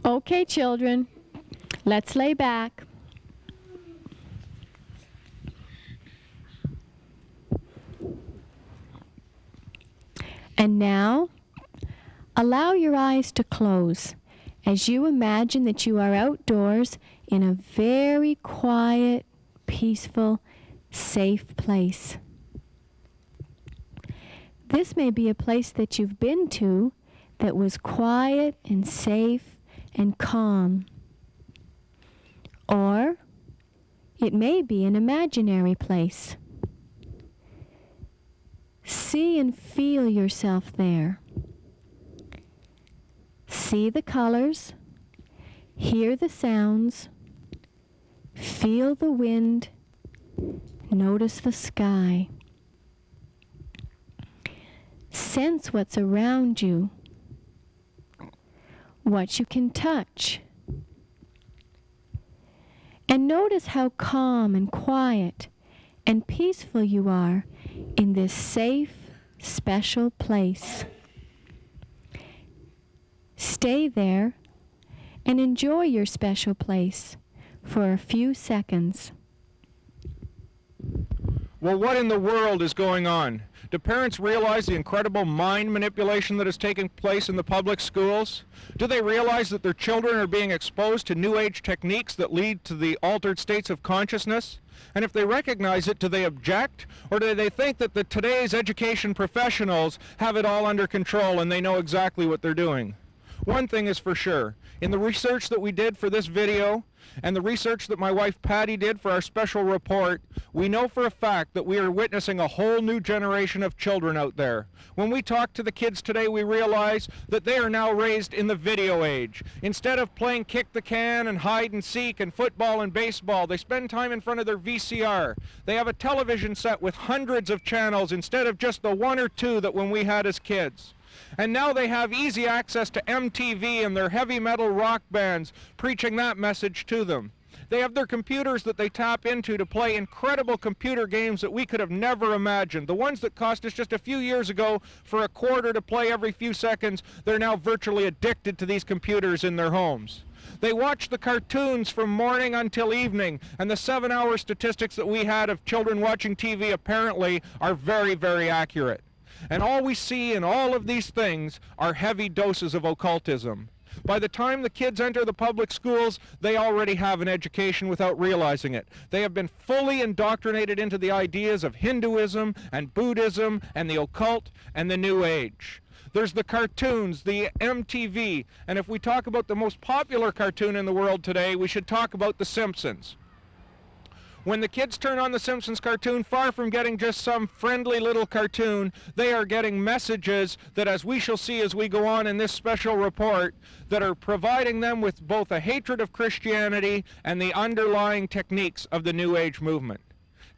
Okay, children, let's lay back. And now, allow your eyes to close as you imagine that you are outdoors in a very quiet, peaceful, safe place. This may be a place that you've been to that was quiet and safe and calm. Or it may be an imaginary place. See and feel yourself there. See the colors, hear the sounds, feel the wind, notice the sky. Sense what's around you, what you can touch. And notice how calm and quiet and peaceful you are in this safe, special place. Stay there and enjoy your special place for a few seconds. Well, what in the world is going on? Do parents realize the incredible mind manipulation that is taking place in the public schools? Do they realize that their children are being exposed to New Age techniques that lead to the altered states of consciousness? And if they recognize it, do they object? Or do they think that today's education professionals have it all under control and they know exactly what they're doing? One thing is for sure, in the research that we did for this video, and the research that my wife Patty did for our special report, we know for a fact that we are witnessing a whole new generation of children out there. When we talk to the kids today, we realize that they are now raised in the video age. Instead of playing kick the can and hide and seek and football and baseball, they spend time in front of their VCR. They have a television set with hundreds of channels instead of just the one or two that when we had as kids. And now they have easy access to MTV and their heavy metal rock bands preaching that message to them. They have their computers that they tap into to play incredible computer games that we could have never imagined. The ones that cost us just a few years ago for a quarter to play every few seconds, they're now virtually addicted to these computers in their homes. They watch the cartoons from morning until evening, and the 7-hour statistics that we had of children watching TV apparently are very, very accurate. And all we see in all of these things are heavy doses of occultism. By the time the kids enter the public schools, they already have an education without realizing it. They have been fully indoctrinated into the ideas of Hinduism and Buddhism and the occult and the New Age. There's the cartoons, the MTV, and if we talk about the most popular cartoon in the world today, we should talk about The Simpsons. When the kids turn on the Simpsons cartoon, far from getting just some friendly little cartoon, they are getting messages that, as we shall see as we go on in this special report, that are providing them with both a hatred of Christianity and the underlying techniques of the New Age movement.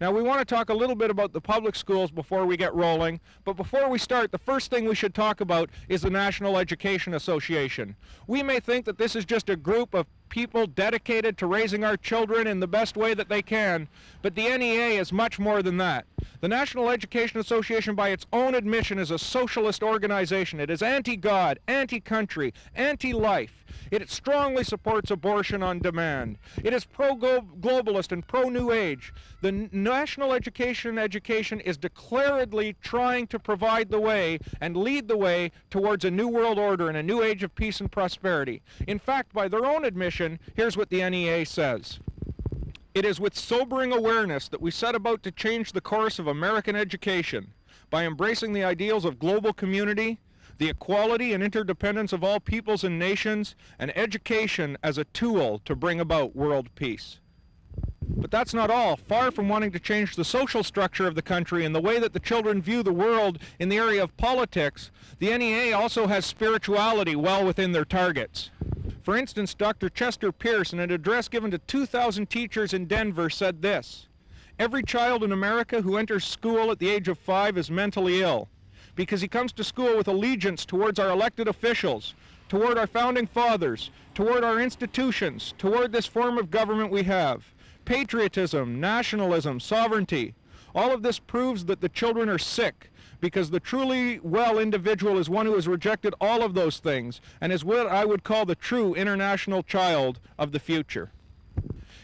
Now, we want to talk a little bit about the public schools before we get rolling, but before we start, the first thing we should talk about is the National Education Association. We may think that this is just a group of people dedicated to raising our children in the best way that they can, but the NEA is much more than that. The National Education Association, by its own admission, is a socialist organization. It is anti-God, anti-country, anti-life. It strongly supports abortion on demand. It is pro-globalist and pro-New Age. The National Education is declaredly trying to provide the way and lead the way towards a new world order and a new age of peace and prosperity. In fact, by their own admission, here's what the NEA says. It is with sobering awareness that we set about to change the course of American education by embracing the ideals of global community, the equality and interdependence of all peoples and nations, and education as a tool to bring about world peace. But that's not all. Far from wanting to change the social structure of the country and the way that the children view the world in the area of politics, the NEA also has spirituality well within their targets. For instance, Dr. Chester Pierce, in an address given to 2,000 teachers in Denver, said this: "Every child in America who enters school at the age of 5 is mentally ill, because he comes to school with allegiance towards our elected officials, toward our founding fathers, toward our institutions, toward this form of government we have. Patriotism, nationalism, sovereignty. All of this proves that the children are sick, because the truly well individual is one who has rejected all of those things and is what I would call the true international child of the future.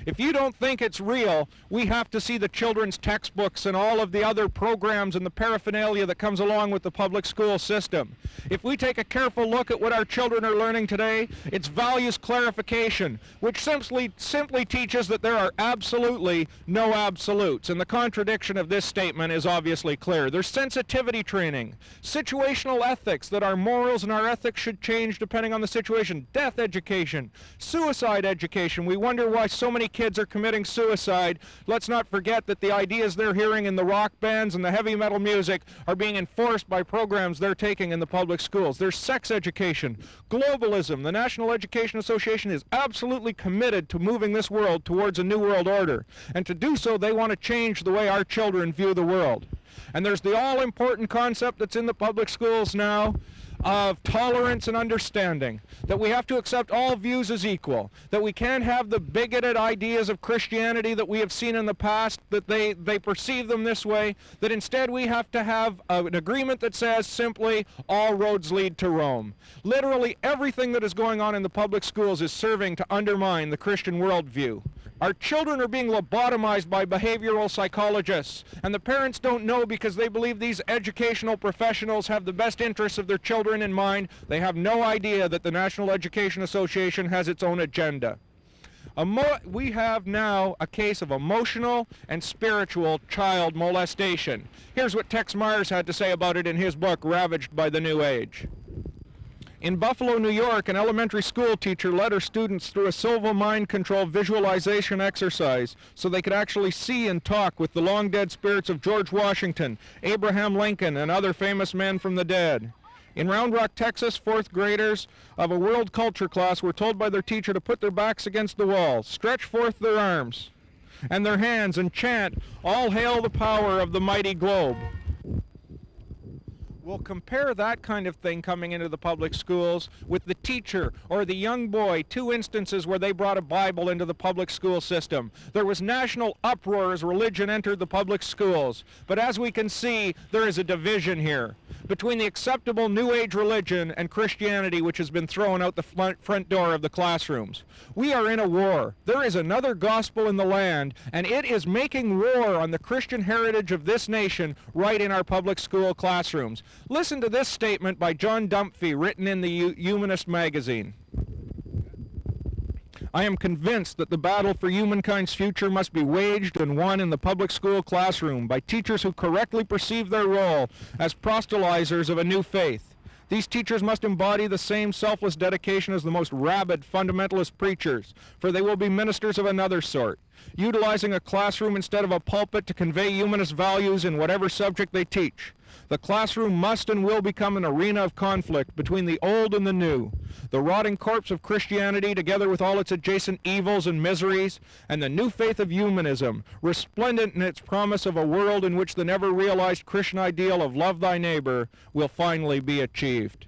If you don't think it's real, we have to see the children's textbooks and all of the other programs and the paraphernalia that comes along with the public school system. If we take a careful look at what our children are learning today, it's values clarification, which simply teaches that there are absolutely no absolutes. And the contradiction of this statement is obviously clear. There's sensitivity training, situational ethics, that our morals and our ethics should change depending on the situation, death education, suicide education. We wonder why so many kids are committing suicide. Let's not forget that the ideas they're hearing in the rock bands and the heavy metal music are being enforced by programs they're taking in the public schools. There's sex education, globalism. The National Education Association is absolutely committed to moving this world towards a new world order. And to do so, they want to change the way our children view the world. And there's the all-important concept that's in the public schools now of tolerance and understanding, that we have to accept all views as equal, that we can't have the bigoted ideas of Christianity that we have seen in the past, that they perceive them this way, that instead we have to have an agreement that says simply, all roads lead to Rome. Literally everything that is going on in the public schools is serving to undermine the Christian worldview. Our children are being lobotomized by behavioral psychologists, and the parents don't know because they believe these educational professionals have the best interests of their children in mind. They have no idea that the National Education Association has its own agenda. We have now a case of emotional and spiritual child molestation. Here's what Tex Myers had to say about it in his book, Ravaged by the New Age. In Buffalo, New York, an elementary school teacher led her students through a silva mind control visualization exercise so they could actually see and talk with the long-dead spirits of George Washington, Abraham Lincoln, and other famous men from the dead. In Round Rock, Texas, fourth graders of a world culture class were told by their teacher to put their backs against the wall, stretch forth their arms and their hands, and chant, "All hail the power of the mighty globe." We'll compare that kind of thing coming into the public schools with the teacher or the young boy, two instances where they brought a Bible into the public school system. There was national uproar as religion entered the public schools. But as we can see, there is a division here between the acceptable New Age religion and Christianity, which has been thrown out the front door of the classrooms. We are in a war. There is another gospel in the land, and it is making war on the Christian heritage of this nation right in our public school classrooms. Listen to this statement by John Dumphy, written in the Humanist magazine. I am convinced that the battle for humankind's future must be waged and won in the public school classroom by teachers who correctly perceive their role as proselytizers of a new faith. These teachers must embody the same selfless dedication as the most rabid fundamentalist preachers, for they will be ministers of another sort, utilizing a classroom instead of a pulpit to convey humanist values in whatever subject they teach. The classroom must and will become an arena of conflict between the old and the new, the rotting corpse of Christianity together with all its adjacent evils and miseries, and the new faith of humanism, resplendent in its promise of a world in which the never-realized Christian ideal of love thy neighbor will finally be achieved.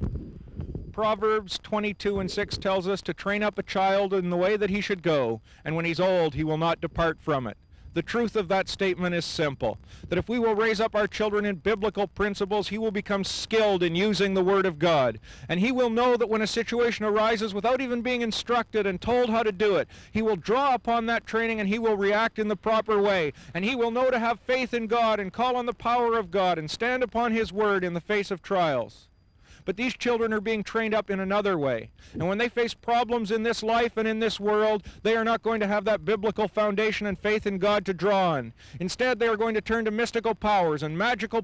Proverbs 22:6 tells us to train up a child in the way that he should go, and when he's old he will not depart from it. The truth of that statement is simple, that if we will raise up our children in biblical principles, he will become skilled in using the Word of God. And he will know that when a situation arises without even being instructed and told how to do it, he will draw upon that training and he will react in the proper way. And he will know to have faith in God and call on the power of God and stand upon his Word in the face of trials. But these children are being trained up in another way. And when they face problems in this life and in this world, they are not going to have that biblical foundation and faith in God to draw on. Instead, they are going to turn to mystical powers and magical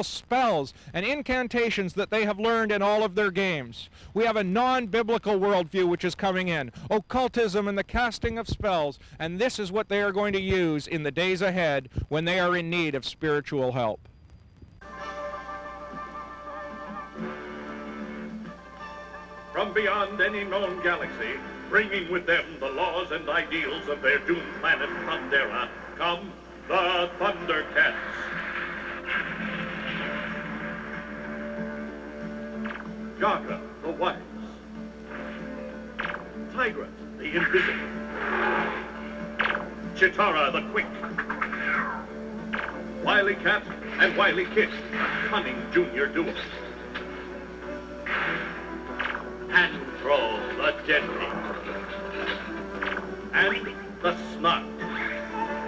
spells and incantations that they have learned in all of their games. We have a non-biblical worldview which is coming in, occultism and the casting of spells, and this is what they are going to use in the days ahead when they are in need of spiritual help. From beyond any known galaxy, bringing with them the laws and ideals of their doomed planet Thundera, come the Thundercats. Jaga, the wise. Tigra, the invisible. Chitara, the quick. Wily Cat, and Wily Kit, a cunning junior duo. Handful, the deadly. And the Snot,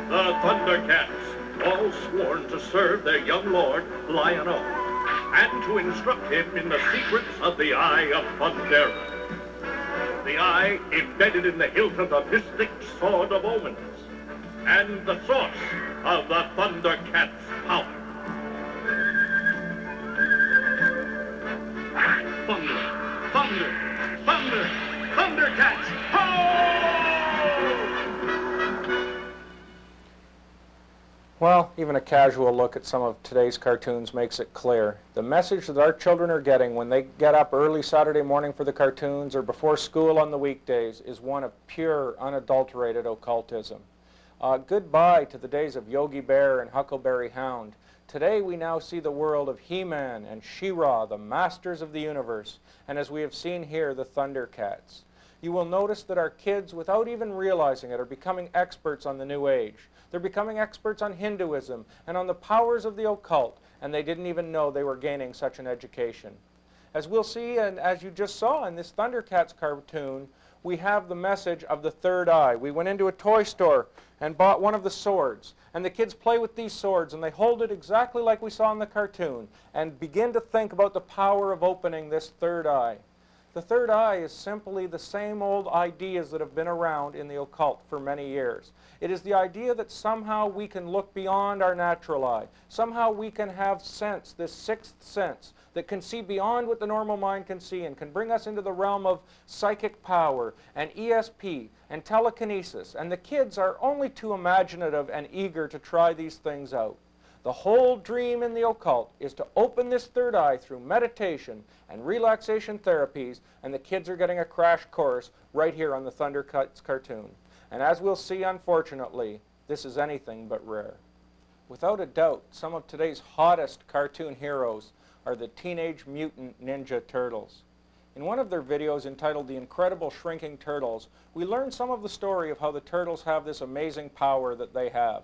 the Thundercats, all sworn to serve their young lord, Lion-O, and to instruct him in the secrets of the Eye of Thundera. The eye embedded in the hilt of the mystic Sword of Omens, and the source of the Thundercats' power. Thunder, thunder, thunder, Thundercats, ho! Well, even a casual look at some of today's cartoons makes it clear. The message that our children are getting when they get up early Saturday morning for the cartoons or before school on the weekdays is one of pure, unadulterated occultism. Goodbye to the days of Yogi Bear and Huckleberry Hound. Today we now see the world of He-Man and She-Ra, the masters of the universe, and as we have seen here, the Thundercats. You will notice that our kids, without even realizing it, are becoming experts on the New Age. They're becoming experts on Hinduism and on the powers of the occult, and they didn't even know they were gaining such an education. As we'll see, and as you just saw in this Thundercats cartoon, we have the message of the third eye. We went into a toy store and bought one of the swords, and the kids play with these swords, and they hold it exactly like we saw in the cartoon, and begin to think about the power of opening this third eye. The third eye is simply the same old ideas that have been around in the occult for many years. It is the idea that somehow we can look beyond our natural eye. Somehow we can have sense, this sixth sense, that can see beyond what the normal mind can see and can bring us into the realm of psychic power and ESP and telekinesis. And the kids are only too imaginative and eager to try these things out. The whole dream in the occult is to open this third eye through meditation and relaxation therapies, and the kids are getting a crash course right here on the Thundercats cartoon. And as we'll see, unfortunately, this is anything but rare. Without a doubt, some of today's hottest cartoon heroes are the Teenage Mutant Ninja Turtles. In one of their videos entitled The Incredible Shrinking Turtles, we learn some of the story of how the turtles have this amazing power that they have.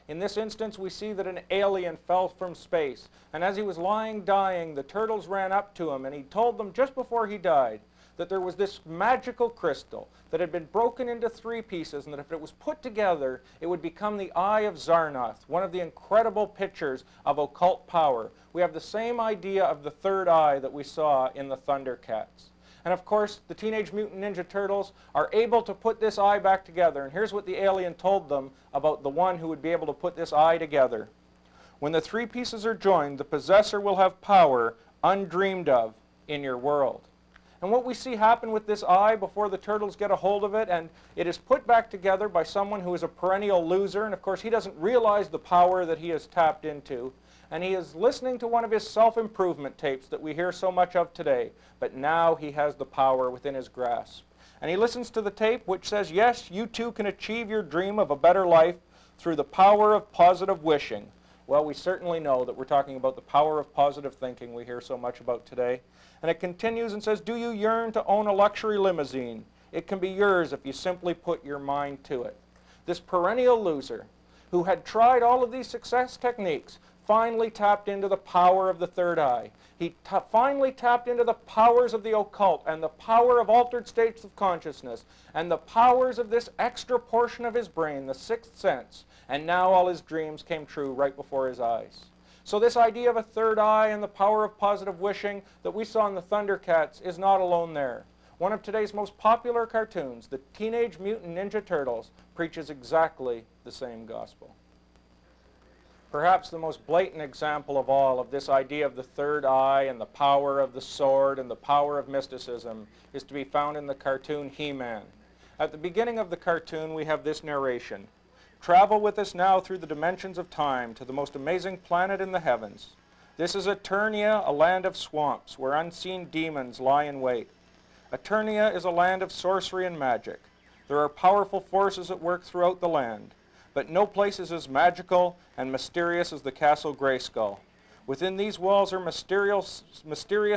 In this instance, we see that an alien fell from space, and as he was lying dying, the turtles ran up to him, and he told them just before he died that there was this magical crystal that had been broken into 3 pieces, and that if it was put together, it would become the Eye of Zarnoth, one of the incredible pictures of occult power. We have the same idea of the third eye that we saw in the Thundercats. And of course, the Teenage Mutant Ninja Turtles are able to put this eye back together. And here's what the alien told them about the one who would be able to put this eye together. When the 3 pieces are joined, the possessor will have power undreamed of in your world. And what we see happen with this eye before the turtles get a hold of it, and it is put back together by someone who is a perennial loser, and of course he doesn't realize the power that he has tapped into. And he is listening to one of his self-improvement tapes that we hear so much of today, but now he has the power within his grasp. And he listens to the tape which says, yes, you too can achieve your dream of a better life through the power of positive wishing. Well, we certainly know that we're talking about the power of positive thinking we hear so much about today. And it continues and says, do you yearn to own a luxury limousine? It can be yours if you simply put your mind to it. This perennial loser, who had tried all of these success techniques, finally tapped into the power of the third eye. He finally tapped into the powers of the occult and the power of altered states of consciousness and the powers of this extra portion of his brain, the sixth sense. And now all his dreams came true right before his eyes. So this idea of a third eye and the power of positive wishing that we saw in the Thundercats is not alone there. One of today's most popular cartoons, the Teenage Mutant Ninja Turtles, preaches exactly the same gospel. Perhaps the most blatant example of all of this idea of the third eye and the power of the sword and the power of mysticism is to be found in the cartoon He-Man. At the beginning of the cartoon, we have this narration. Travel with us now through the dimensions of time to the most amazing planet in the heavens. This is Eternia, a land of swamps where unseen demons lie in wait. Eternia is a land of sorcery and magic. There are powerful forces at work throughout the land. But no place is as magical and mysterious as the Castle Grayskull. Within these walls are mysterious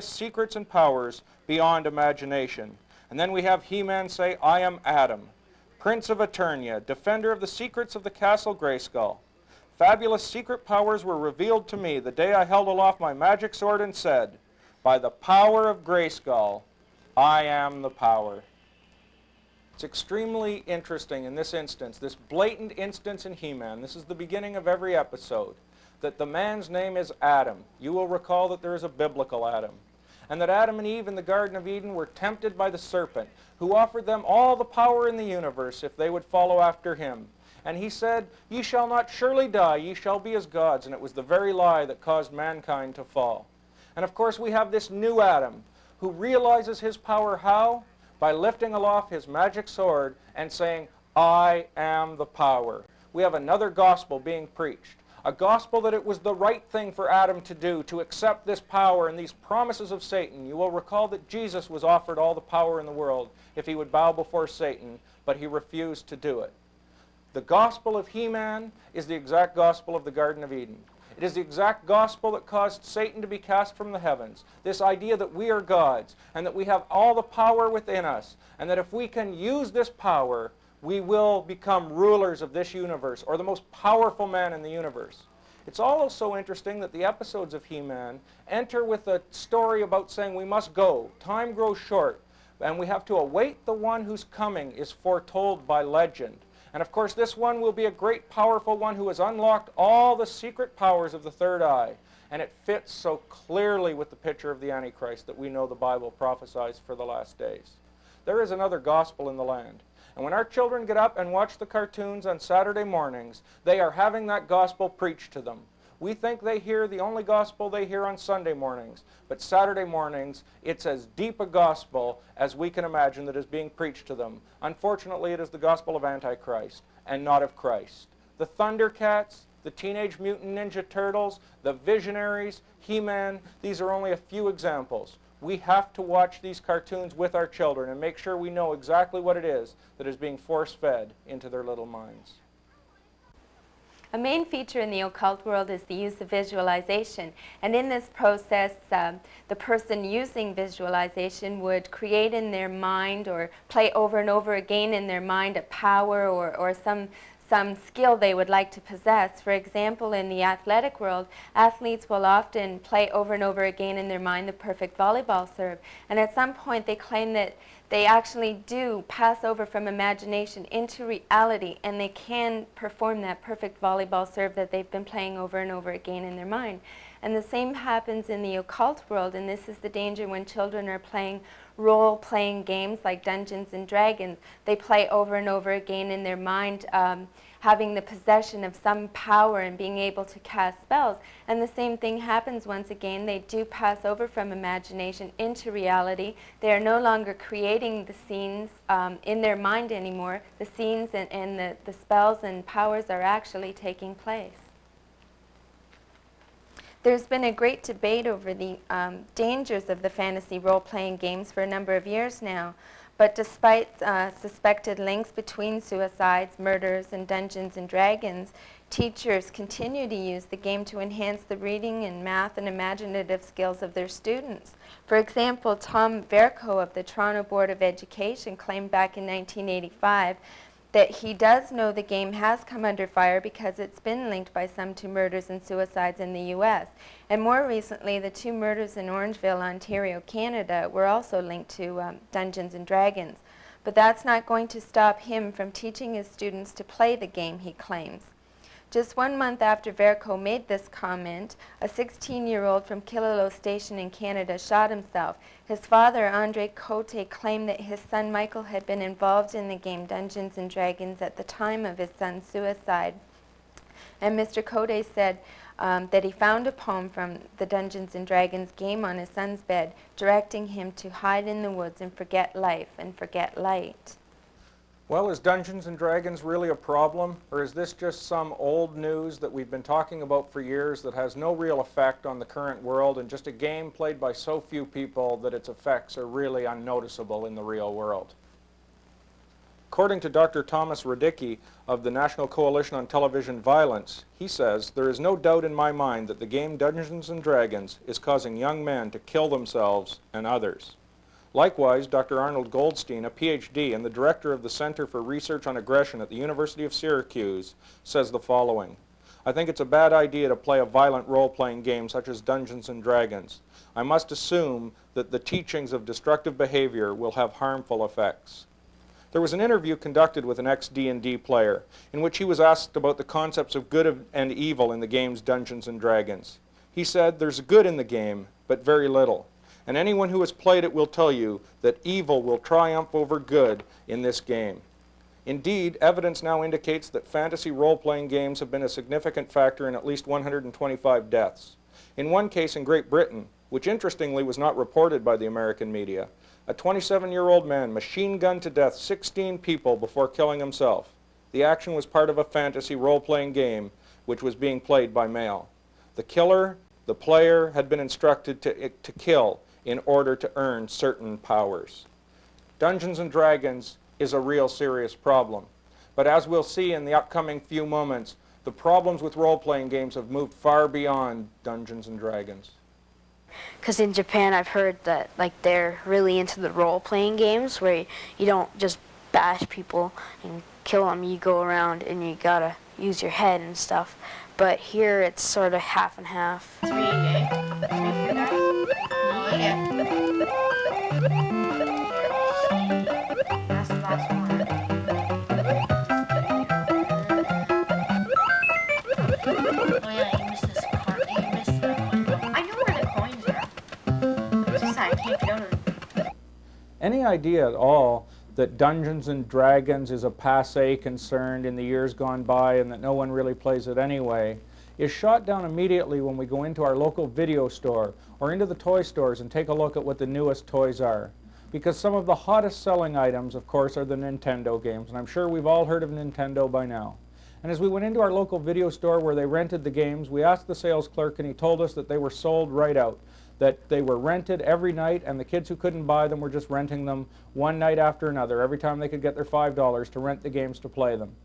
secrets and powers beyond imagination. And then we have He-Man say, I am Adam, Prince of Eternia, defender of the secrets of the Castle Grayskull. Fabulous secret powers were revealed to me the day I held aloft my magic sword and said, by the power of Grayskull, I am the power. It's extremely interesting in this instance, this blatant instance in He-Man. This is the beginning of every episode, that the man's name is Adam. You will recall that there is a biblical Adam. And that Adam and Eve in the Garden of Eden were tempted by the serpent, who offered them all the power in the universe if they would follow after him. And he said, ye shall not surely die, ye shall be as gods. And it was the very lie that caused mankind to fall. And of course we have this new Adam, who realizes his power how? By lifting aloft his magic sword and saying, I am the power. We have another gospel being preached. A gospel that it was the right thing for Adam to do, to accept this power and these promises of Satan. You will recall that Jesus was offered all the power in the world if he would bow before Satan, but he refused to do it. The gospel of He-Man is the exact gospel of the Garden of Eden. It is the exact gospel that caused Satan to be cast from the heavens. This idea that we are gods and that we have all the power within us, and that if we can use this power, we will become rulers of this universe, or the most powerful man in the universe. It's also interesting that the episodes of He-Man enter with a story about saying we must go. Time grows short, and we have to await the one whose coming is foretold by legend. And of course this one will be a great powerful one who has unlocked all the secret powers of the third eye. And it fits so clearly with the picture of the Antichrist that we know the Bible prophesies for the last days. There is another gospel in the land. And when our children get up and watch the cartoons on Saturday mornings, they are having that gospel preached to them. We think they hear the only gospel they hear on Sunday mornings, but Saturday mornings, it's as deep a gospel as we can imagine that is being preached to them. Unfortunately, it is the gospel of Antichrist and not of Christ. The Thundercats, the Teenage Mutant Ninja Turtles, the Visionaries, He-Man, these are only a few examples. We have to watch these cartoons with our children and make sure we know exactly what it is that is being force-fed into their little minds. A main feature in the occult world is the use of visualization, and in this process the person using visualization would create in their mind or play over and over again in their mind a power or some skill they would like to possess. For example, in the athletic world, athletes will often play over and over again in their mind the perfect volleyball serve, and at some point they claim that they actually do pass over from imagination into reality, and they can perform that perfect volleyball serve that they've been playing over and over again in their mind. And the same happens in the occult world, and this is the danger when children are playing role-playing games like Dungeons and Dragons. They play over and over again in their mind, having the possession of some power and being able to cast spells. And the same thing happens once again. They do pass over from imagination into reality. They are no longer creating the scenes in their mind anymore. The scenes and the spells and powers are actually taking place. There's been a great debate over the dangers of the fantasy role-playing games for a number of years now. But despite suspected links between suicides, murders, and Dungeons and Dragons, teachers continue to use the game to enhance the reading and math and imaginative skills of their students. For example, Tom Vercoe of the Toronto Board of Education claimed back in 1985 that he does know the game has come under fire because it's been linked by some to murders and suicides in the U.S. And more recently, the 2 murders in Orangeville, Ontario, Canada were also linked to Dungeons and Dragons. But that's not going to stop him from teaching his students to play the game, he claims. Just 1 month after Vercoe made this comment, a 16-year-old from Killaloe Station in Canada shot himself. His father, Andre Cote, claimed that his son Michael had been involved in the game Dungeons and Dragons at the time of his son's suicide. And Mr. Cote said that he found a poem from the Dungeons and Dragons game on his son's bed, directing him to hide in the woods and forget life and forget light. Well, is Dungeons and Dragons really a problem, or is this just some old news that we've been talking about for years that has no real effect on the current world and just a game played by so few people that its effects are really unnoticeable in the real world? According to Dr. Thomas Radicki of the National Coalition on Television Violence, he says, "There is no doubt in my mind that the game Dungeons and Dragons is causing young men to kill themselves and others." Likewise, Dr. Arnold Goldstein, a PhD and the director of the Center for Research on Aggression at the University of Syracuse, says the following: I think it's a bad idea to play a violent role-playing game such as Dungeons and Dragons. I must assume that the teachings of destructive behavior will have harmful effects. There was an interview conducted with an ex-D&D player in which he was asked about the concepts of good and evil in the game's Dungeons and Dragons. He said, "There's good in the game, but very little. And anyone who has played it will tell you that evil will triumph over good in this game." Indeed, evidence now indicates that fantasy role-playing games have been a significant factor in at least 125 deaths. In one case in Great Britain, which interestingly was not reported by the American media, a 27-year-old man machine-gunned to death 16 people before killing himself. The action was part of a fantasy role-playing game which was being played by mail. The killer, the player, had been instructed to kill in order to earn certain powers. Dungeons and Dragons is a real serious problem. But as we'll see in the upcoming few moments, the problems with role-playing games have moved far beyond Dungeons and Dragons. Because in Japan I've heard that they're really into the role-playing games where you don't just bash people and kill them, you go around and you gotta use your head and stuff. But here it's sort of half and half. That's the last one. Oh yeah, you missed this card. You missed the coin. I know where the coins are. It's just that I can't get out of them. Any idea at all that Dungeons and Dragons is a passé concern in the years gone by and that no one really plays it anyway is shot down immediately when we go into our local video store or into the toy stores and take a look at what the newest toys are. Because some of the hottest selling items, of course, are the Nintendo games, and I'm sure we've all heard of Nintendo by now. And as we went into our local video store where they rented the games, we asked the sales clerk and he told us that they were sold right out, that they were rented every night and the kids who couldn't buy them were just renting them one night after another every time they could get their $5 to rent the games to play them.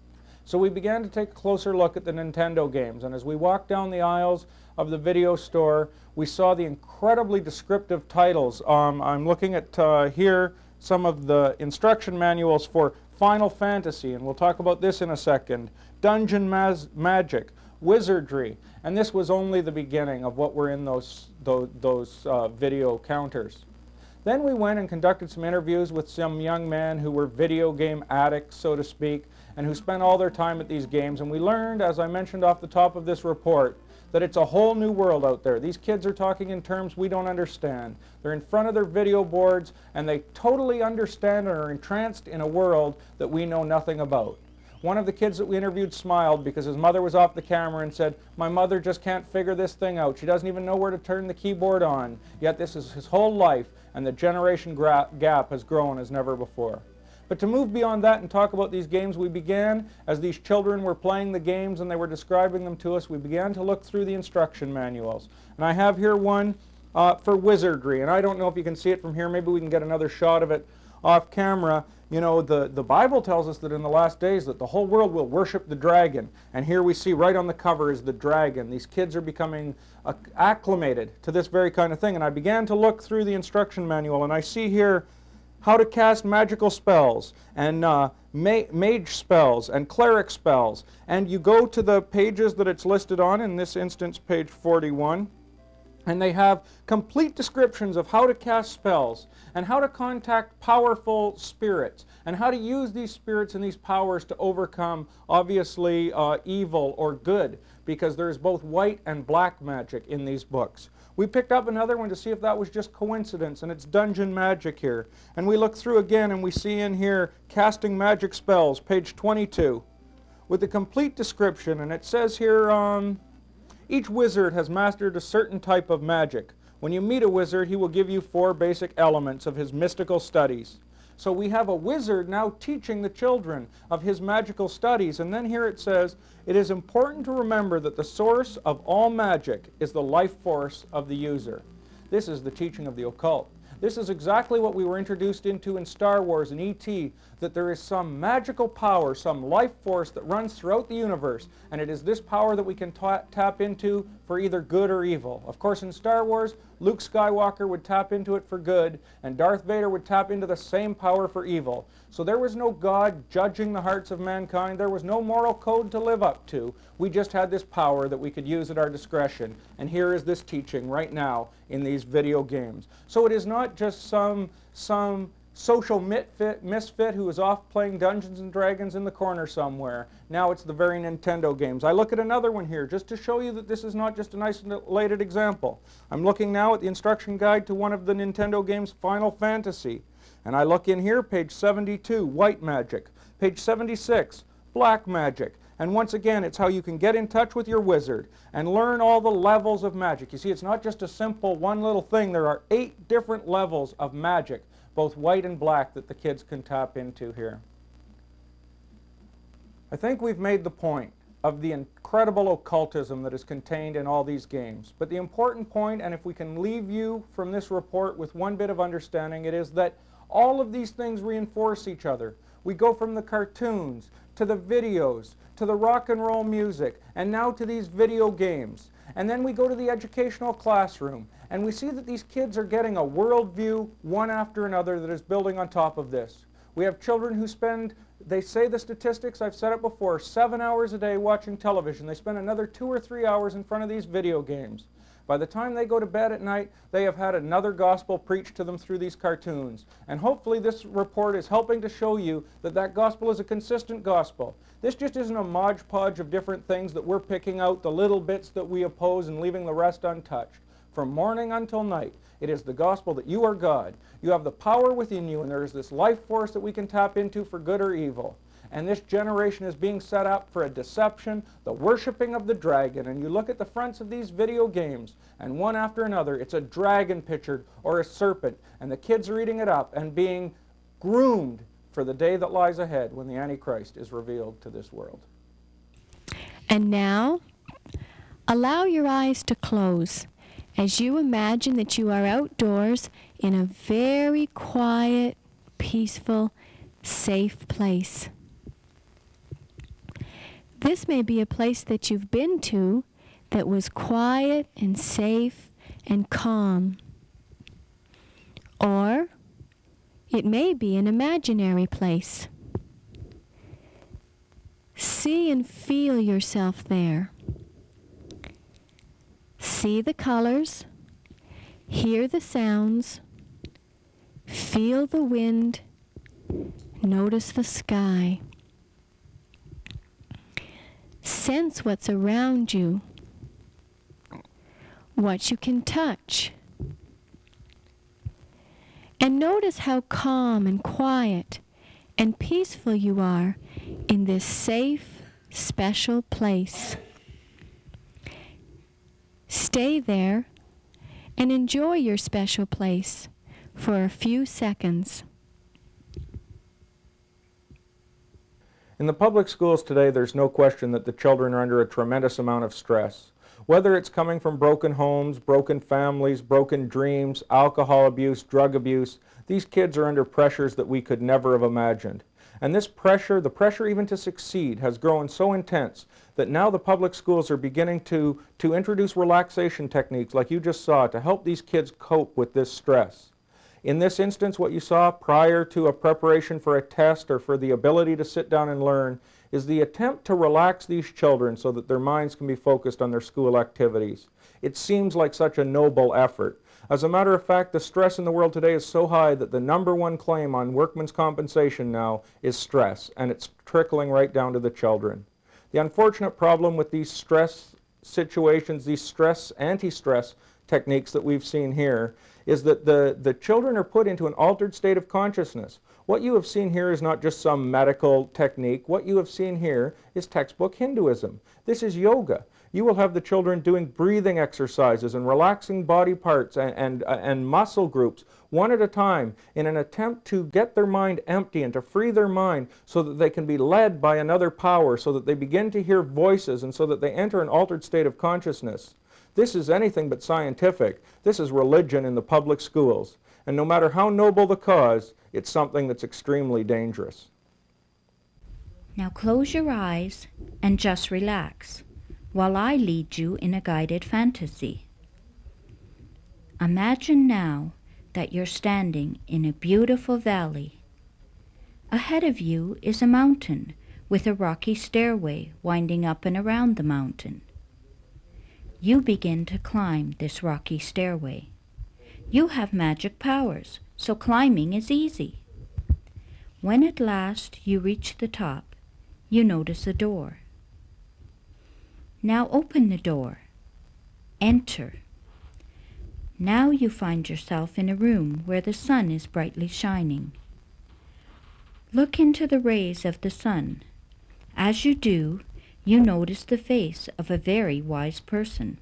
So we began to take a closer look at the Nintendo games, and as we walked down the aisles of the video store, we saw the incredibly descriptive titles. I'm looking at here some of the instruction manuals for Final Fantasy, and we'll talk about this in a second, Dungeon Magic, Wizardry, and this was only the beginning of what were in those video counters. Then we went and conducted some interviews with some young men who were video game addicts, so to speak, and who spent all their time at these games. And we learned, as I mentioned off the top of this report, that it's a whole new world out there. These kids are talking in terms we don't understand. They're in front of their video boards, and they totally understand and are entranced in a world that we know nothing about. One of the kids that we interviewed smiled because his mother was off the camera and said, "My mother just can't figure this thing out. She doesn't even know where to turn the keyboard on. Yet this is his whole life, and the generation gap has grown as never before." But to move beyond that and talk about these games, we began, as these children were playing the games and they were describing them to us, we began to look through the instruction manuals. And I have here one for Wizardry, and I don't know if you can see it from here. Maybe we can get another shot of it off camera. You know, the Bible tells us that in the last days that the whole world will worship the dragon. And here we see right on the cover is the dragon. These kids are becoming acclimated to this very kind of thing. And I began to look through the instruction manual, and I see here how to cast magical spells and mage spells and cleric spells. And you go to the pages that it's listed on, in this instance page 41, and they have complete descriptions of how to cast spells and how to contact powerful spirits and how to use these spirits and these powers to overcome, obviously, evil or good, because there's both white and black magic in these books. We picked up another one to see if that was just coincidence, and it's Dungeon Magic here. And we look through again and we see in here Casting Magic Spells, page 22, with a complete description, and it says here, each wizard has mastered a certain type of magic. When you meet a wizard, he will give you 4 basic elements of his mystical studies. So we have a wizard now teaching the children of his magical studies. And then here it says, it is important to remember that the source of all magic is the life force of the user. This is the teaching of the occult. This is exactly what we were introduced into in Star Wars and E.T., that there is some magical power, some life force that runs throughout the universe, and it is this power that we can tap into for either good or evil. Of course, in Star Wars, Luke Skywalker would tap into it for good, and Darth Vader would tap into the same power for evil. So there was no God judging the hearts of mankind. There was no moral code to live up to. We just had this power that we could use at our discretion. And here is this teaching right now in these video games. So it is not just some social misfit who is off playing Dungeons and Dragons in the corner somewhere. Now it's the very Nintendo games. I look at another one here just to show you that this is not just an isolated example. I'm looking now at the instruction guide to one of the Nintendo games, Final Fantasy. And I look in here, page 72, white magic. Page 76, black magic. And once again, it's how you can get in touch with your wizard and learn all the levels of magic. You see, it's not just a simple one little thing. There are 8 different levels of magic, both white and black, that the kids can tap into here. I think we've made the point of the incredible occultism that is contained in all these games. But the important point, and if we can leave you from this report with one bit of understanding, it is that all of these things reinforce each other. We go from the cartoons, to the videos, to the rock and roll music, and now to these video games. And then we go to the educational classroom, and we see that these kids are getting a worldview, one after another, that is building on top of this. We have children who spend, they say the statistics, I've said it before, 7 hours a day watching television. They spend another 2 or 3 hours in front of these video games. By the time they go to bed at night, they have had another gospel preached to them through these cartoons. And hopefully this report is helping to show you that that gospel is a consistent gospel. This just isn't a modge podge of different things that we're picking out, the little bits that we oppose and leaving the rest untouched. From morning until night, it is the gospel that you are God. You have the power within you, and there is this life force that we can tap into for good or evil. And this generation is being set up for a deception, the worshiping of the dragon. And you look at the fronts of these video games, and one after another, it's a dragon pictured or a serpent. And the kids are eating it up and being groomed for the day that lies ahead when the Antichrist is revealed to this world. And now, allow your eyes to close as you imagine that you are outdoors in a very quiet, peaceful, safe place. This may be a place that you've been to that was quiet and safe and calm. Or it may be an imaginary place. See and feel yourself there. See the colors, hear the sounds, feel the wind, notice the sky. Sense what's around you, what you can touch. And notice how calm and quiet and peaceful you are in this safe, special place. Stay there and enjoy your special place for a few seconds. In the public schools today, there's no question that the children are under a tremendous amount of stress. Whether it's coming from broken homes, broken families, broken dreams, alcohol abuse, drug abuse, these kids are under pressures that we could never have imagined. And this pressure, the pressure even to succeed, has grown so intense that now the public schools are beginning to introduce relaxation techniques like you just saw to help these kids cope with this stress. In this instance, what you saw prior to a preparation for a test or for the ability to sit down and learn is the attempt to relax these children so that their minds can be focused on their school activities. It seems like such a noble effort. As a matter of fact, the stress in the world today is so high that the #1 claim on workman's compensation now is stress, and it's trickling right down to the children. The unfortunate problem with these stress situations, these anti-stress techniques that we've seen here, is that the children are put into an altered state of consciousness. What you have seen here is not just some medical technique. What you have seen here is textbook Hinduism. This is yoga. You will have the children doing breathing exercises and relaxing body parts and muscle groups one at a time in an attempt to get their mind empty and to free their mind so that they can be led by another power, so that they begin to hear voices and so that they enter an altered state of consciousness. This is anything but scientific. This is religion in the public schools. And no matter how noble the cause, it's something that's extremely dangerous. Now close your eyes and just relax while I lead you in a guided fantasy. Imagine now that you're standing in a beautiful valley. Ahead of you is a mountain with a rocky stairway winding up and around the mountain. You begin to climb this rocky stairway. You have magic powers, so climbing is easy. When at last you reach the top, you notice a door. Now open the door. Enter. Now you find yourself in a room where the sun is brightly shining. Look into the rays of the sun. As you do, you notice the face of a very wise person.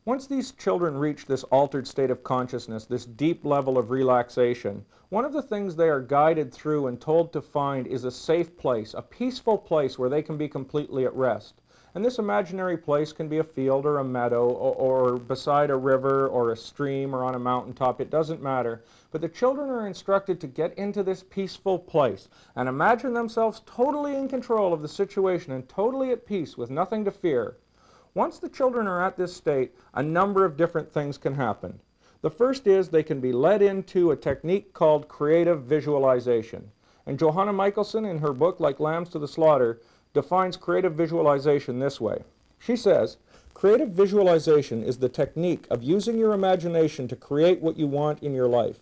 Once these children reach this altered state of consciousness, this deep level of relaxation, one of the things they are guided through and told to find is a safe place, a peaceful place where they can be completely at rest. And this imaginary place can be a field or a meadow or beside a river or a stream or on a mountaintop. It doesn't matter. But the children are instructed to get into this peaceful place and imagine themselves totally in control of the situation and totally at peace with nothing to fear. Once the children are at this state, a number of different things can happen. The first is they can be led into a technique called creative visualization. And Johanna Michelson, in her book Like Lambs to the Slaughter, defines creative visualization this way. She says, creative visualization is the technique of using your imagination to create what you want in your life.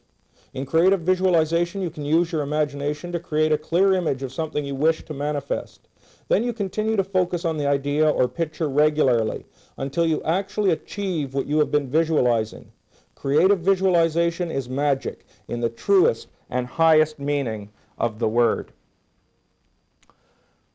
In creative visualization, you can use your imagination to create a clear image of something you wish to manifest. Then you continue to focus on the idea or picture regularly until you actually achieve what you have been visualizing. Creative visualization is magic in the truest and highest meaning of the word.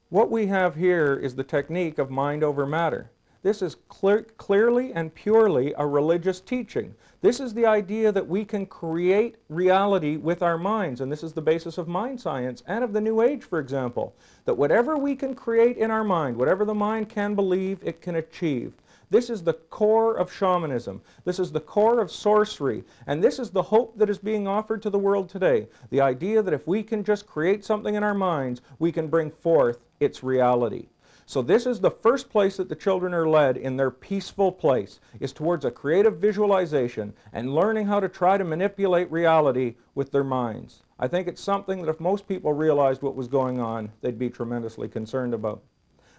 What we have here is the technique of mind over matter. This is clearly and purely a religious teaching. This is the idea that we can create reality with our minds, and this is the basis of mind science and of the New Age, for example, that whatever we can create in our mind, whatever the mind can believe, it can achieve. This is the core of shamanism. This is the core of sorcery. And this is the hope that is being offered to the world today. The idea that if we can just create something in our minds, we can bring forth its reality. So this is the first place that the children are led in their peaceful place, is towards a creative visualization and learning how to try to manipulate reality with their minds. I think it's something that if most people realized what was going on, they'd be tremendously concerned about.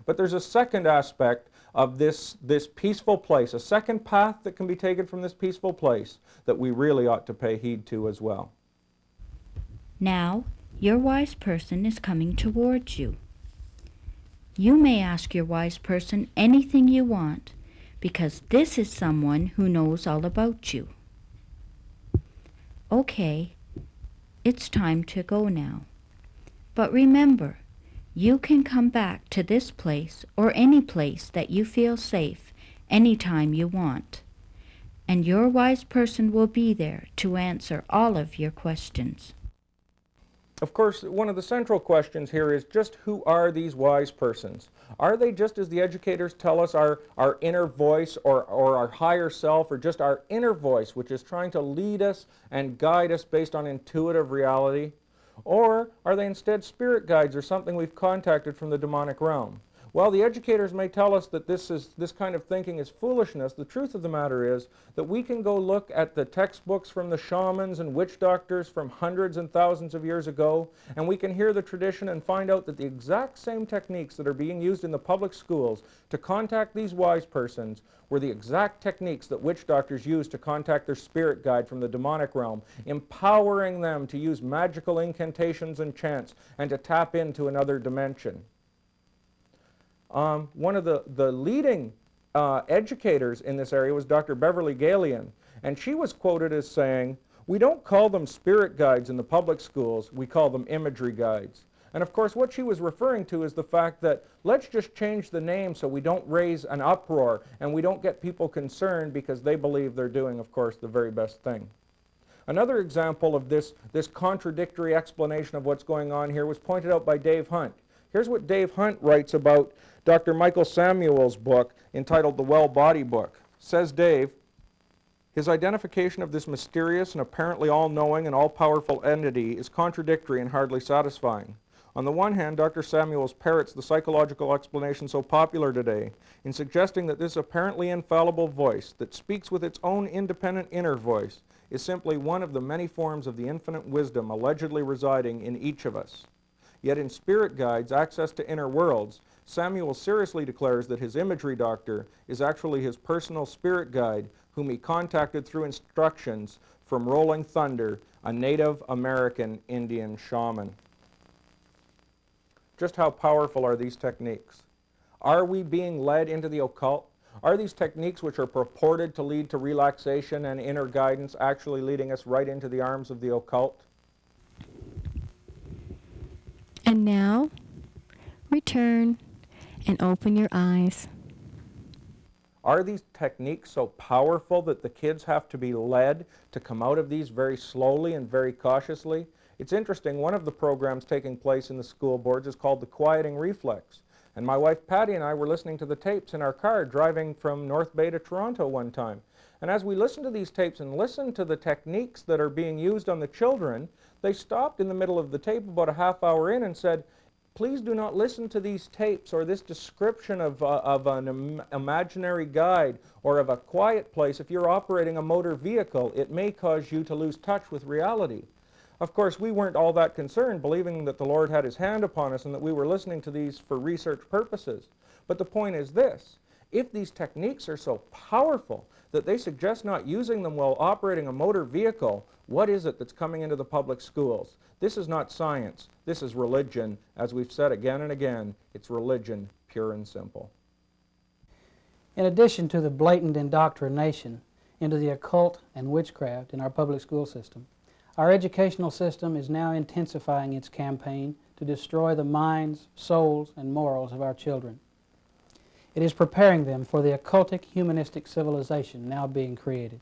But there's a second aspect of this peaceful place, a second path that can be taken from this peaceful place that we really ought to pay heed to as well. Now, your wise person is coming towards you. You may ask your wise person anything you want, because this is someone who knows all about you. Okay, it's time to go now. But remember, you can come back to this place or any place that you feel safe anytime you want. And your wise person will be there to answer all of your questions. Of course, one of the central questions here is just who are these wise persons? Are they just, as the educators tell us, our inner voice or our higher self, or just our inner voice, which is trying to lead us and guide us based on intuitive reality? Or are they instead spirit guides or something we've contacted from the demonic realm? Well, the educators may tell us that this kind of thinking is foolishness. The truth of the matter is that we can go look at the textbooks from the shamans and witch doctors from hundreds and thousands of years ago, and we can hear the tradition and find out that the exact same techniques that are being used in the public schools to contact these wise persons were the exact techniques that witch doctors used to contact their spirit guide from the demonic realm, empowering them to use magical incantations and chants and to tap into another dimension. One of the leading educators in this area was Dr. Beverly Galian, and she was quoted as saying, "We don't call them spirit guides in the public schools, we call them imagery guides." And of course what she was referring to is the fact that let's just change the name so we don't raise an uproar and we don't get people concerned because they believe they're doing, of course, the very best thing. Another example of this contradictory explanation of what's going on here was pointed out by Dave Hunt. Here's what Dave Hunt writes about Dr. Michael Samuel's book entitled The Well Body Book. Says Dave, his identification of this mysterious and apparently all-knowing and all-powerful entity is contradictory and hardly satisfying. On the one hand, Dr. Samuels parrots the psychological explanation so popular today in suggesting that this apparently infallible voice that speaks with its own independent inner voice is simply one of the many forms of the infinite wisdom allegedly residing in each of us. Yet in Spirit Guides, Access to Inner Worlds, Samuel seriously declares that his imagery doctor is actually his personal spirit guide whom he contacted through instructions from Rolling Thunder, a Native American Indian shaman. Just how powerful are these techniques? Are we being led into the occult? Are these techniques which are purported to lead to relaxation and inner guidance actually leading us right into the arms of the occult? And now, return and open your eyes. Are these techniques so powerful that the kids have to be led to come out of these very slowly and very cautiously? It's interesting, one of the programs taking place in the school boards is called the Quieting Reflex. And my wife Patty and I were listening to the tapes in our car driving from North Bay to Toronto one time. And as we listened to these tapes and listened to the techniques that are being used on the children, they stopped in the middle of the tape about a half hour in and said, please do not listen to these tapes or this description of an imaginary guide or of a quiet place. If you're operating a motor vehicle, it may cause you to lose touch with reality. Of course, we weren't all that concerned, believing that the Lord had his hand upon us and that we were listening to these for research purposes. But the point is this: if these techniques are so powerful that they suggest not using them while operating a motor vehicle, what is it that's coming into the public schools? This is not science. This is religion. As we've said again and again, it's religion, pure and simple. In addition to the blatant indoctrination into the occult and witchcraft in our public school system, our educational system is now intensifying its campaign to destroy the minds, souls, and morals of our children. It is preparing them for the occultic humanistic civilization now being created.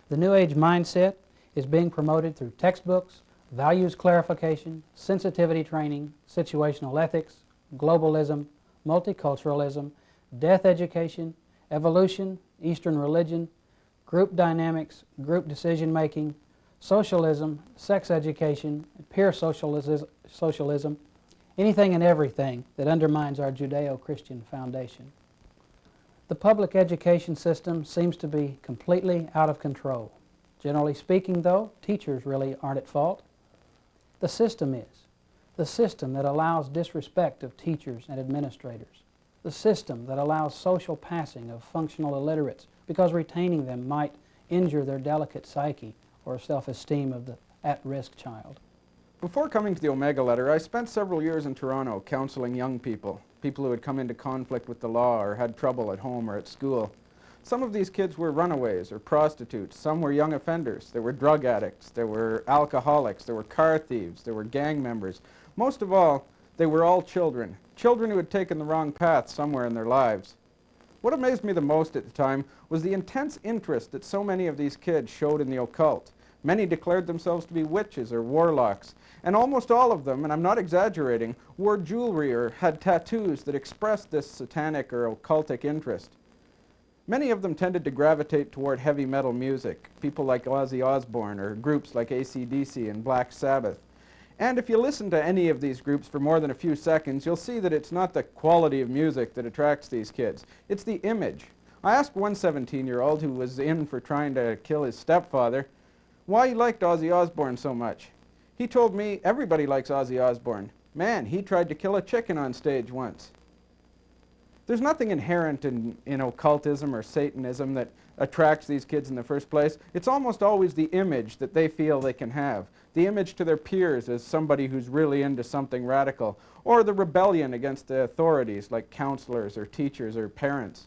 The New Age mindset is being promoted through textbooks, values clarification, sensitivity training, situational ethics, globalism, multiculturalism, death education, evolution, Eastern religion, group dynamics, group decision-making, socialism, sex education, peer socialism, anything and everything that undermines our Judeo-Christian foundation. The public education system seems to be completely out of control. Generally speaking, though, teachers really aren't at fault. The system is. The system that allows disrespect of teachers and administrators. The system that allows social passing of functional illiterates because retaining them might injure their delicate psyche or self-esteem of the at-risk child. Before coming to the Omega Letter, I spent several years in Toronto counseling young people who had come into conflict with the law or had trouble at home or at school. Some of these kids were runaways or prostitutes. Some were young offenders. There were drug addicts. There were alcoholics. There were car thieves. There were gang members. Most of all, they were all children. Children who had taken the wrong path somewhere in their lives. What amazed me the most at the time was the intense interest that so many of these kids showed in the occult. Many declared themselves to be witches or warlocks, and almost all of them, and I'm not exaggerating, wore jewelry or had tattoos that expressed this satanic or occultic interest. Many of them tended to gravitate toward heavy metal music, people like Ozzy Osbourne or groups like AC/DC and Black Sabbath. And if you listen to any of these groups for more than a few seconds, you'll see that it's not the quality of music that attracts these kids. It's the image. I asked one 17-year-old who was in for trying to kill his stepfather why he liked Ozzy Osbourne so much. He told me everybody likes Ozzy Osbourne. Man, he tried to kill a chicken on stage once. There's nothing inherent in occultism or Satanism that attracts these kids in the first place. It's almost always the image that they feel they can have. The image to their peers as somebody who's really into something radical, or the rebellion against the authorities like counselors or teachers or parents.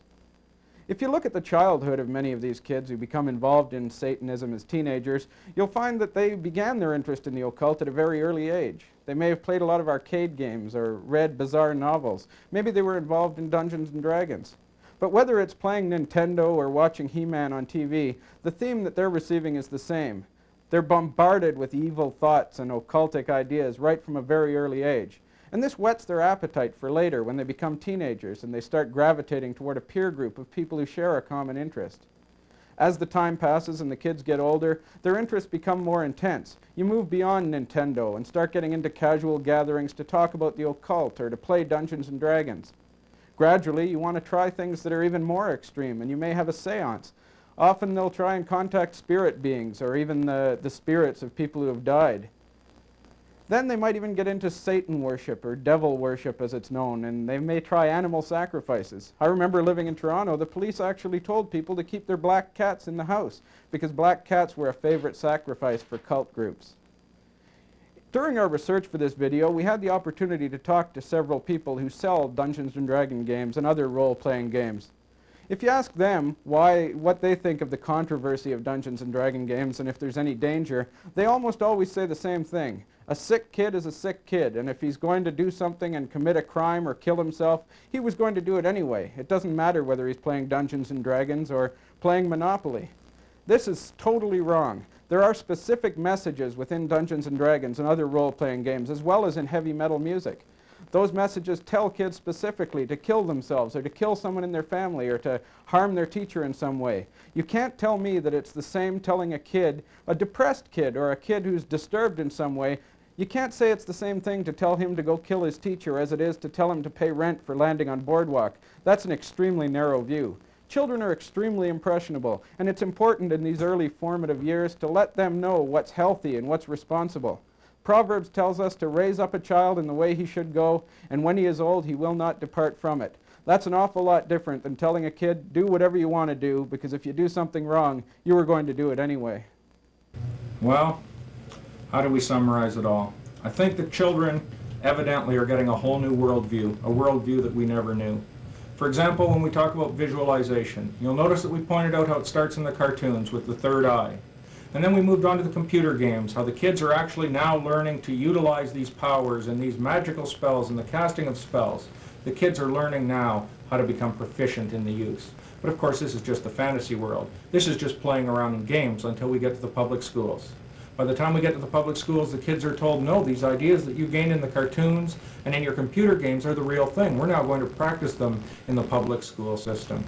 If you look at the childhood of many of these kids who become involved in Satanism as teenagers, you'll find that they began their interest in the occult at a very early age. They may have played a lot of arcade games or read bizarre novels. Maybe they were involved in Dungeons and Dragons. But whether it's playing Nintendo or watching He-Man on TV, the theme that they're receiving is the same. They're bombarded with evil thoughts and occultic ideas right from a very early age. And this whets their appetite for later when they become teenagers and they start gravitating toward a peer group of people who share a common interest. As the time passes and the kids get older, their interests become more intense. You move beyond Nintendo and start getting into casual gatherings to talk about the occult or to play Dungeons and Dragons. Gradually, you want to try things that are even more extreme, and you may have a seance. Often they'll try and contact spirit beings or even the spirits of people who have died. Then they might even get into Satan worship, or devil worship as it's known, and they may try animal sacrifices. I remember living in Toronto, the police actually told people to keep their black cats in the house because black cats were a favorite sacrifice for cult groups. During our research for this video, we had the opportunity to talk to several people who sell Dungeons and Dragons games and other role-playing games. If you ask them what they think of the controversy of Dungeons and Dragons games and if there's any danger, they almost always say the same thing. A sick kid is a sick kid, and if he's going to do something and commit a crime or kill himself, he was going to do it anyway. It doesn't matter whether he's playing Dungeons and Dragons or playing Monopoly. This is totally wrong. There are specific messages within Dungeons and Dragons and other role-playing games, as well as in heavy metal music. Those messages tell kids specifically to kill themselves or to kill someone in their family or to harm their teacher in some way. You can't tell me that it's the same telling a kid, a depressed kid or a kid who's disturbed in some way, you can't say it's the same thing to tell him to go kill his teacher as it is to tell him to pay rent for landing on boardwalk. That's an extremely narrow view. Children are extremely impressionable, and it's important in these early formative years to let them know what's healthy and what's responsible. Proverbs tells us to raise up a child in the way he should go, and when he is old, he will not depart from it. That's an awful lot different than telling a kid, do whatever you want to do, because if you do something wrong, you are going to do it anyway. Well, how do we summarize it all? I think the children evidently are getting a whole new worldview, a worldview that we never knew. For example, when we talk about visualization, you'll notice that we pointed out how it starts in the cartoons with the third eye. And then we moved on to the computer games, how the kids are actually now learning to utilize these powers and these magical spells and the casting of spells. The kids are learning now how to become proficient in the use. But of course, this is just the fantasy world. This is just playing around in games until we get to the public schools. By the time we get to the public schools, the kids are told, no, these ideas that you gained in the cartoons and in your computer games are the real thing. We're now going to practice them in the public school system.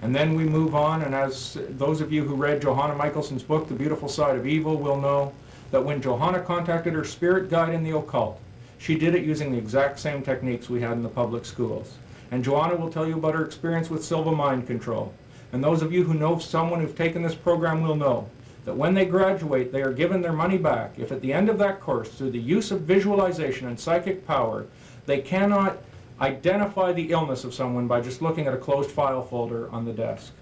And then we move on, and as those of you who read Johanna Michaelson's book, The Beautiful Side of Evil, will know that when Johanna contacted her spirit guide in the occult, she did it using the exact same techniques we had in the public schools. And Johanna will tell you about her experience with Silva Mind Control. And those of you who know someone who've taken this program will know that when they graduate, they are given their money back if at the end of that course, through the use of visualization and psychic power, they cannot identify the illness of someone by just looking at a closed file folder on the desk.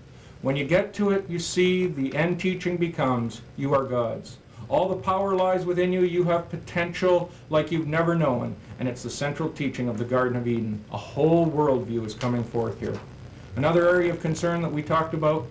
When you get to it, you see the end teaching becomes, you are God's. All the power lies within you. You have potential like you've never known. And it's the central teaching of the Garden of Eden. A whole worldview is coming forth here. Another area of concern that we talked about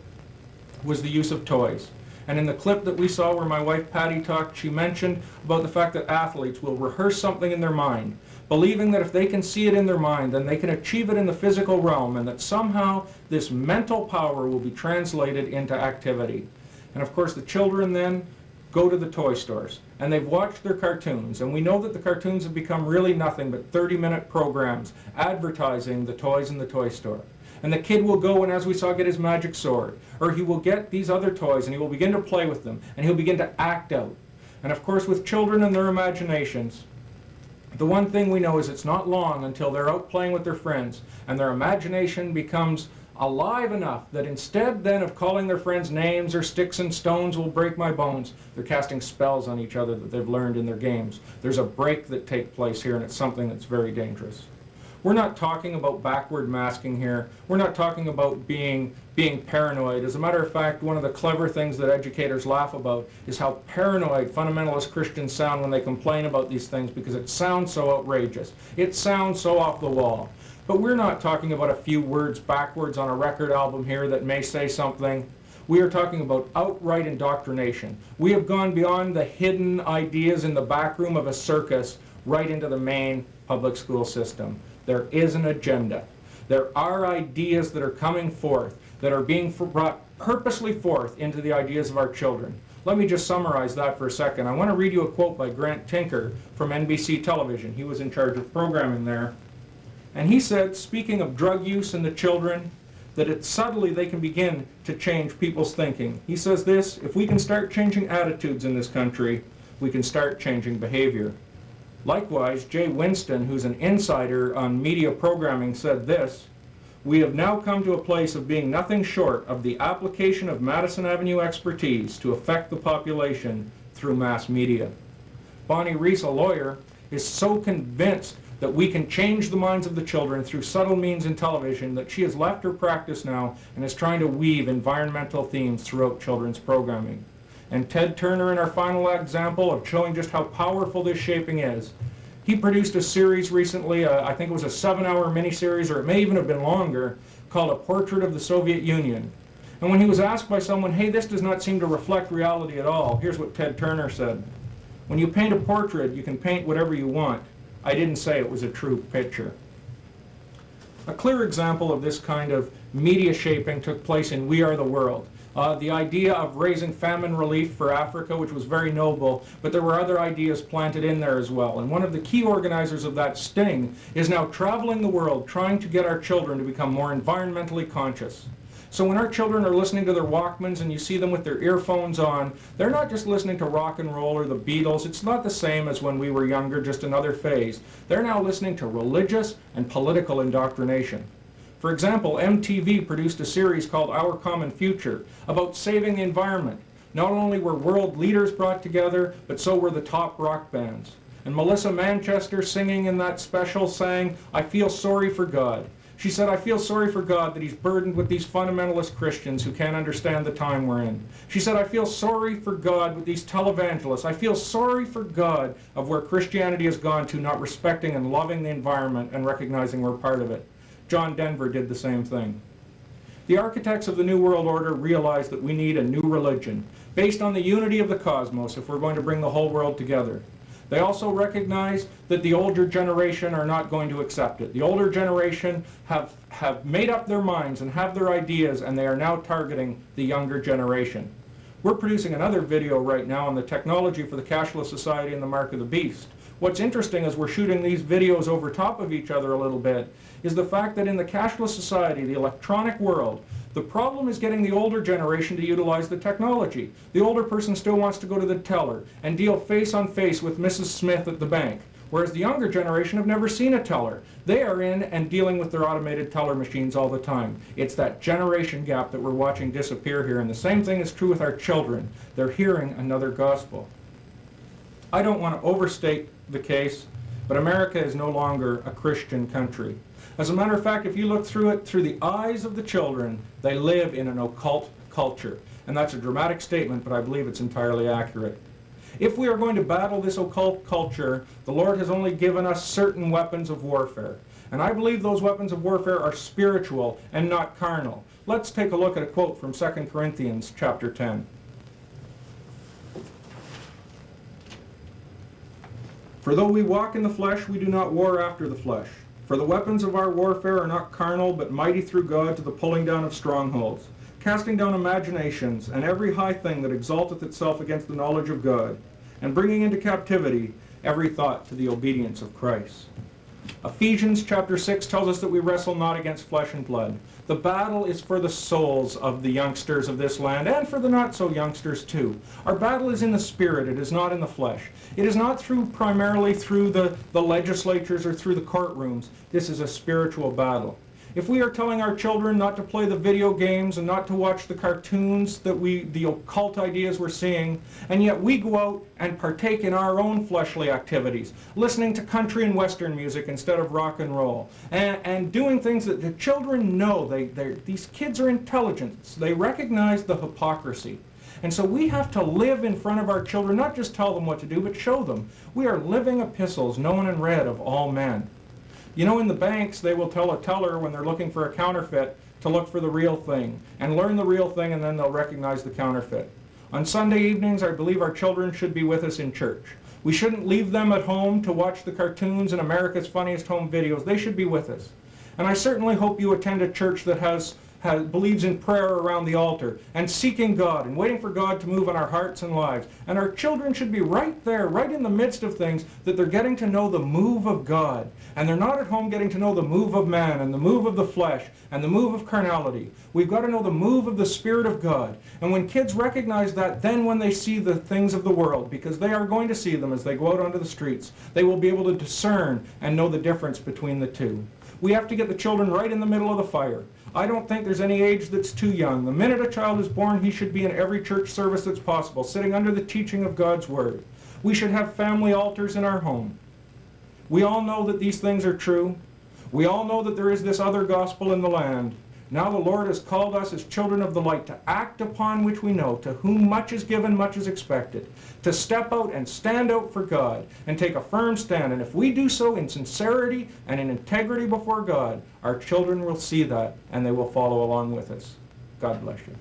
was the use of toys. And in the clip that we saw where my wife Patty talked, she mentioned about the fact that athletes will rehearse something in their mind, believing that if they can see it in their mind, then they can achieve it in the physical realm, and that somehow this mental power will be translated into activity. And of course the children then go to the toy stores, and they've watched their cartoons, and we know that the cartoons have become really nothing but 30-minute programs advertising the toys in the toy store. And the kid will go and, as we saw, get his magic sword, or he will get these other toys and he will begin to play with them, and he'll begin to act out. And of course with children and their imaginations, the one thing we know is it's not long until they're out playing with their friends and their imagination becomes alive enough that instead then of calling their friends names or sticks and stones will break my bones, they're casting spells on each other that they've learned in their games. There's a break that takes place here, and it's something that's very dangerous. We're not talking about backward masking here. We're not talking about being paranoid. As a matter of fact, one of the clever things that educators laugh about is how paranoid fundamentalist Christians sound when they complain about these things, because it sounds so outrageous. It sounds so off the wall. But we're not talking about a few words backwards on a record album here that may say something. We are talking about outright indoctrination. We have gone beyond the hidden ideas in the back room of a circus right into the main public school system. There is an agenda. There are ideas that are coming forth, that are being brought purposely forth into the ideas of our children. Let me just summarize that for a second. I want to read you a quote by Grant Tinker from NBC Television. He was in charge of programming there. And he said, speaking of drug use in the children, that subtly they can begin to change people's thinking. He says this: if we can start changing attitudes in this country, we can start changing behavior. Likewise, Jay Winston, who's an insider on media programming, said this: we have now come to a place of being nothing short of the application of Madison Avenue expertise to affect the population through mass media. Bonnie Reese, a lawyer, is so convinced that we can change the minds of the children through subtle means in television that she has left her practice now and is trying to weave environmental themes throughout children's programming. And Ted Turner, in our final example of showing just how powerful this shaping is, he produced a series recently, I think it was a 7-hour miniseries, or it may even have been longer, called A Portrait of the Soviet Union. And when he was asked by someone, hey, this does not seem to reflect reality at all, here's what Ted Turner said: when you paint a portrait, you can paint whatever you want. I didn't say it was a true picture. A clear example of this kind of media shaping took place in We Are the World. The idea of raising famine relief for Africa, which was very noble, but there were other ideas planted in there as well. And one of the key organizers of that sting is now traveling the world trying to get our children to become more environmentally conscious. So when our children are listening to their Walkmans and you see them with their earphones on, they're not just listening to rock and roll or the Beatles. It's not the same as when we were younger, just another phase. They're now listening to religious and political indoctrination. For example, MTV produced a series called Our Common Future about saving the environment. Not only were world leaders brought together, but so were the top rock bands. And Melissa Manchester, singing in that special, sang, "I feel sorry for God." She said, "I feel sorry for God that he's burdened with these fundamentalist Christians who can't understand the time we're in." She said, "I feel sorry for God with these televangelists. I feel sorry for God of where Christianity has gone to, not respecting and loving the environment and recognizing we're part of it." John Denver did the same thing. The architects of the New World Order realized that we need a new religion based on the unity of the cosmos if we're going to bring the whole world together. They also recognize that the older generation are not going to accept it. The older generation have made up their minds and have their ideas, and they are now targeting the younger generation. We're producing another video right now on the technology for the cashless society and the mark of the beast. What's interesting as we're shooting these videos over top of each other a little bit is the fact that in the cashless society, the electronic world, the problem is getting the older generation to utilize the technology. The older person still wants to go to the teller and deal face on face with Mrs. Smith at the bank, whereas the younger generation have never seen a teller. They are in and dealing with their automated teller machines all the time. It's that generation gap that we're watching disappear here, and the same thing is true with our children. They're hearing another gospel. I don't want to overstate the case, but America is no longer a Christian country. As a matter of fact, if you look through it through the eyes of the children, they live in an occult culture. And that's a dramatic statement, but I believe it's entirely accurate. If we are going to battle this occult culture, the Lord has only given us certain weapons of warfare. And I believe those weapons of warfare are spiritual and not carnal. Let's take a look at a quote from 2 Corinthians chapter 10. "For though we walk in the flesh, we do not war after the flesh. For the weapons of our warfare are not carnal, but mighty through God to the pulling down of strongholds, casting down imaginations, and every high thing that exalteth itself against the knowledge of God, and bringing into captivity every thought to the obedience of Christ." Ephesians chapter 6 tells us that we wrestle not against flesh and blood. The battle is for the souls of the youngsters of this land, and for the not-so-youngsters too. Our battle is in the spirit, it is not in the flesh. It is not primarily through the legislatures or through the courtrooms. This is a spiritual battle. If we are telling our children not to play the video games and not to watch the cartoons the occult ideas we're seeing, and yet we go out and partake in our own fleshly activities, listening to country and western music instead of rock and roll, and doing things that the children know, these kids are intelligent, they recognize the hypocrisy. And so we have to live in front of our children, not just tell them what to do, but show them. We are living epistles, known and read of all men. You know, in the banks, they will tell a teller when they're looking for a counterfeit to look for the real thing, and learn the real thing, and then they'll recognize the counterfeit. On Sunday evenings, I believe our children should be with us in church. We shouldn't leave them at home to watch the cartoons and America's Funniest Home Videos. They should be with us. And I certainly hope you attend a church that has believes in prayer around the altar and seeking God and waiting for God to move in our hearts and lives. And our children should be right there, right in the midst of things, that they're getting to know the move of God. And they're not at home getting to know the move of man and the move of the flesh and the move of carnality. We've got to know the move of the Spirit of God. And when kids recognize that, then when they see the things of the world, because they are going to see them as they go out onto the streets, they will be able to discern and know the difference between the two. We have to get the children right in the middle of the fire. I don't think there's any age that's too young. The minute a child is born, he should be in every church service that's possible, sitting under the teaching of God's Word. We should have family altars in our home. We all know that these things are true. We all know that there is this other gospel in the land. Now the Lord has called us as children of the light to act upon which we know, to whom much is given, much is expected, to step out and stand out for God and take a firm stand. And if we do so in sincerity and in integrity before God, our children will see that and they will follow along with us. God bless you.